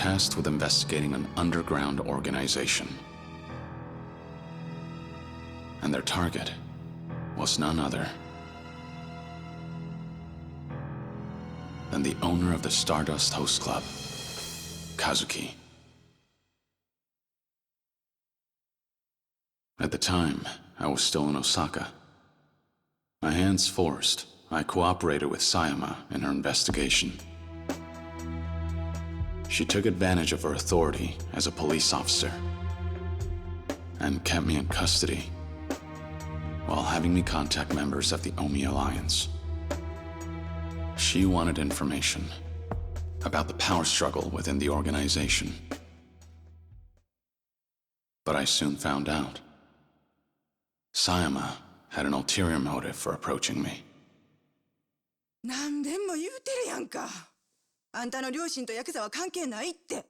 tasked with investigating an underground organization. And their target was none other than the owner of the Stardust Host Club, Kazuki. At the time, I was still in Osaka. My hands forced, I cooperated with Sayama in her investigation. She took advantage of her authority as a police officer and kept me in custody while having me contact members of the Omi Alliance. She wanted information about the power struggle within the organization. But I soon found out. Sayama had an ulterior motive for approaching me. 何遍も言うてるやんか。あんたの両親とヤクザは関係ないって。だっ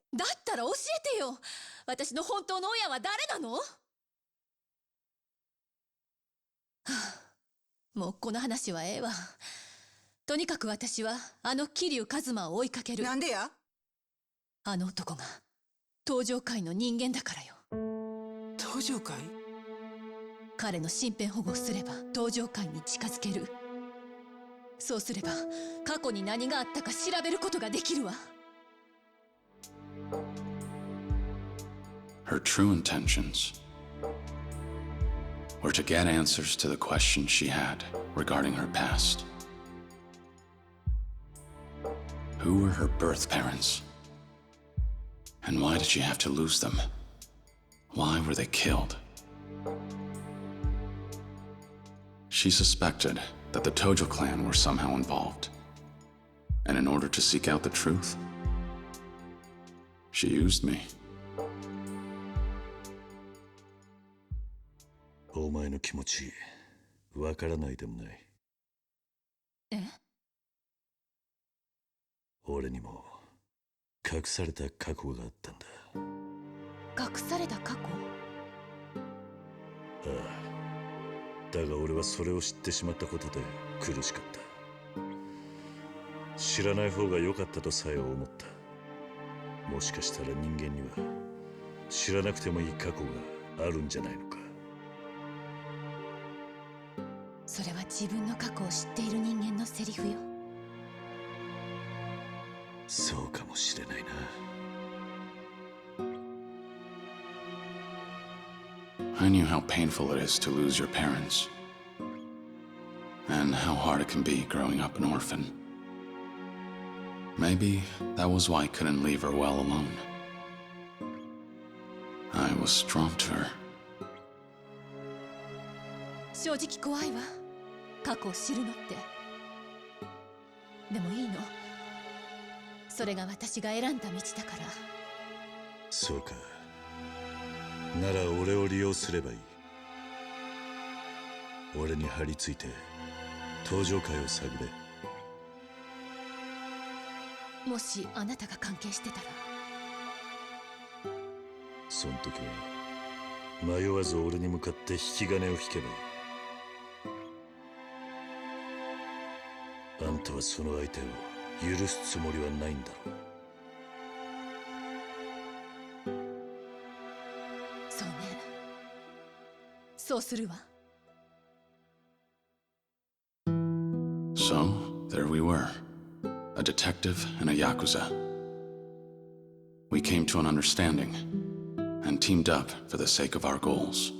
たら教えてよ。私の本当の親は誰なの？はあ、もうこの話はええわ。とにかく私はあの桐生一馬を追いかける。なんでや？あの男が登場界の人間だからよ。登場界？彼の身辺保護をすれば登場界に近づける。そうすれば過去に何があったか調べることができるわ。Her true intentions were to get answers to the questions she had regarding her past. Who were her birth parents? And why did she have to lose them? Why were they killed? She suspected that the Tojo clan were somehow involved. And in order to seek out the truth, she used me. お前の気持ち、わからないでもない。え？俺にも隠された過去があったんだ。隠された過去？ああ。だが俺はそれを知ってしまったことで苦しかった。知らない方が良かったとさえ思った。もしかしたら人間には知らなくてもいい過去があるんじゃないのか。それは自分の過去を知っている人間のセリフよ。そうかもしれないな。I knew how painful it is to lose your parents, and how hard it can be growing up an orphan. Maybe that was why I couldn't leave her well alone. I was drawn to her. 正直怖いわ。過去を知るのって。でもいいの。それが私が選んだ道だから。そうか。なら俺を利用すればいい。俺に張り付いて登場界を探れ。もしあなたが関係してたら。そん時は迷わず俺に向かって引き金を引けばいい。あんたはその相手を許すつもりはないんだろう。そうね。そうするわ。So, there we were, a detective and a Yakuza. We came to an understanding, and teamed up for the sake of our goals.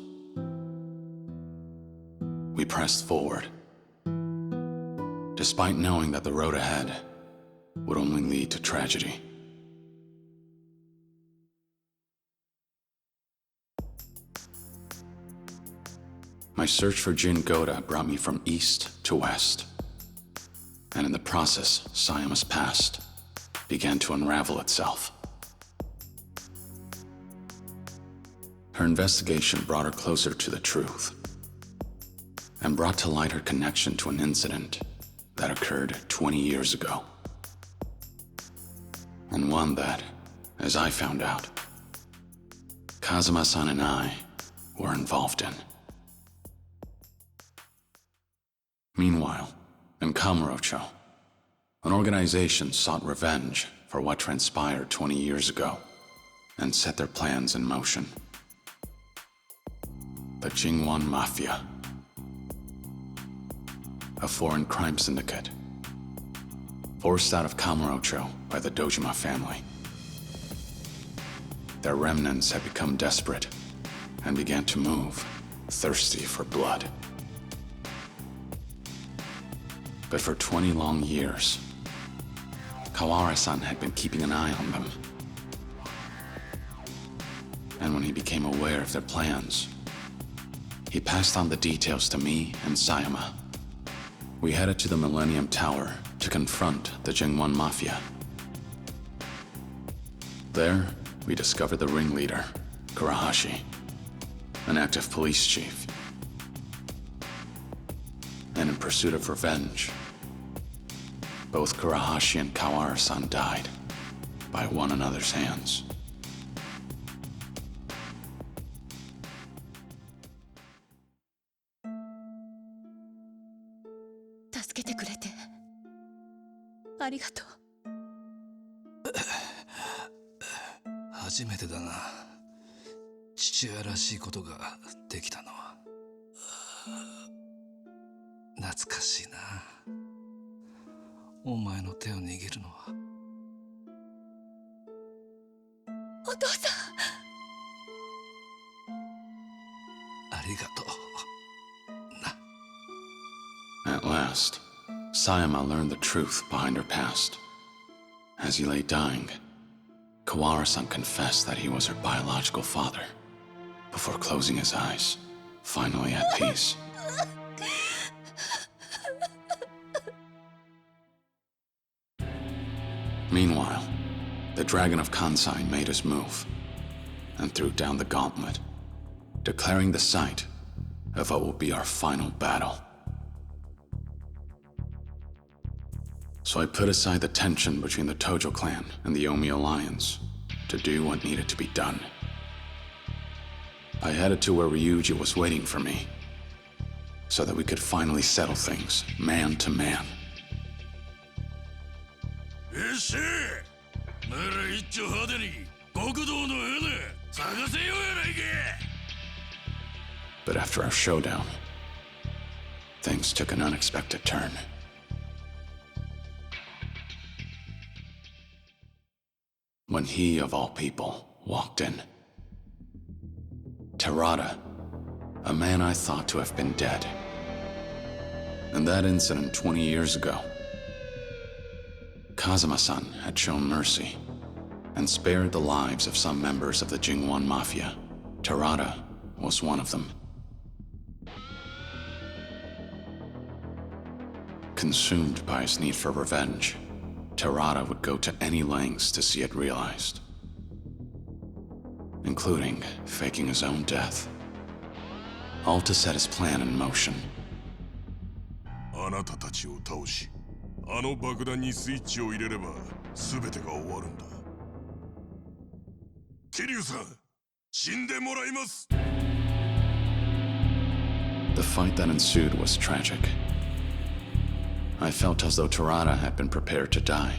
We pressed forward, despite knowing that the road ahead would only lead to tragedy. My search for Jin Goda brought me from east to west, and in the process, Sayama's past began to unravel itself. Her investigation brought her closer to the truth, and brought to light her connection to an incident that occurred 20 years ago. And one that, as I found out, Kazuma-san and I were involved in. Meanwhile, in Kamurocho, an organization sought revenge for what transpired 20 years ago and set their plans in motion. The Jingwan Mafia, a foreign crime syndicate, forced out of Kamurocho by the Dojima family. Their remnants had become desperate and began to move, thirsty for blood. But for 20 long years, Kawara-san had been keeping an eye on them. And when he became aware of their plans, he passed on the details to me and Sayama. We headed to the Millennium Tower to confront the Jingwan Mafia. There, we discovered the ringleader, Kurahashi, an active police chief. And in pursuit of revenge, both Kurahashi and Kawara-san died by one another's hands.助けてくれてありがとう。初めてだな、父親らしいことができたのは。懐かしいな、お前の手を握るのは。お父さん、ありがとうな。 At last, Sayama learned the truth behind her past. As he lay dying, Kawara-san confessed that he was her biological father, before closing his eyes, finally at peace. Meanwhile, the Dragon of Kansai made his move, and threw down the gauntlet, declaring the site of what will be our final battle. So I put aside the tension between the Tojo clan and the Omi alliance to do what needed to be done. I headed to where Ryuji was waiting for me, so that we could finally settle things man to man. よっしゃ、なら一丁派手に極道の船探せようやないか。 But after our showdown, things took an unexpected turn. When he, of all people, walked in. Terada, a man I thought to have been dead. In that incident 20 years ago, Kazuma-san had shown mercy and spared the lives of some members of the Jingwan Mafia. Terada was one of them. Consumed by his need for revenge, Terada would go to any lengths to see it realized, including faking his own death, all to set his plan in motion. あなたたちを倒し、あの爆弾にスイッチを入れれば全てが終わるんだ。桐生さん、死んでもらいます。 The fight that ensued was tragic. I felt as though Terada had been prepared to die.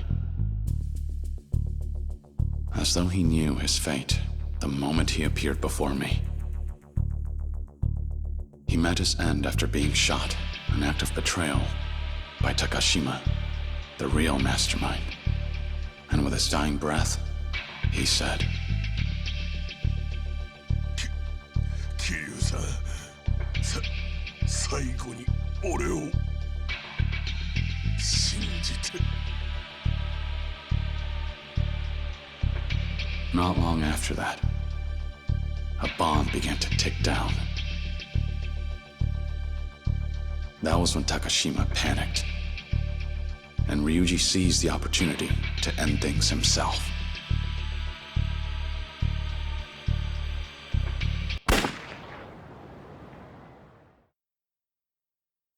As though he knew his fate the moment he appeared before me. He met his end after being shot, an act of betrayal, by Takashima, the real mastermind. And with his dying breath, he said, 桐生さん、最後に俺を信じて。 Not long after that, a bomb began to tick down. That was when Takashima panicked, and Ryuji seized the opportunity to end things himself.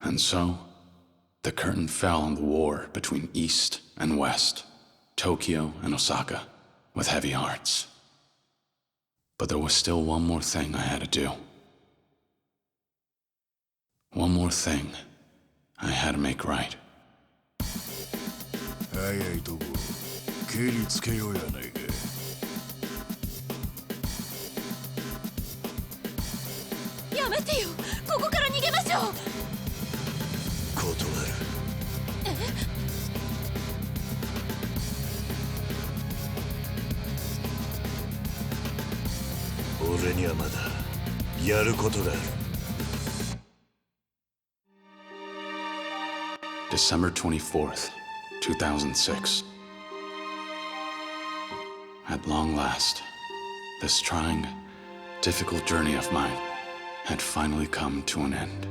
And so, the curtain fell on the war between East and West, Tokyo and Osaka, with heavy hearts. But there was still one more thing I had to do. One more thing I had to make right. 早いとこケリつけようやないか。やめてよ、ここから逃げましょう。断る。俺にはまだやることがある。December 24th, 2006. At long last, this trying, difficult journey of mine had finally come to an end.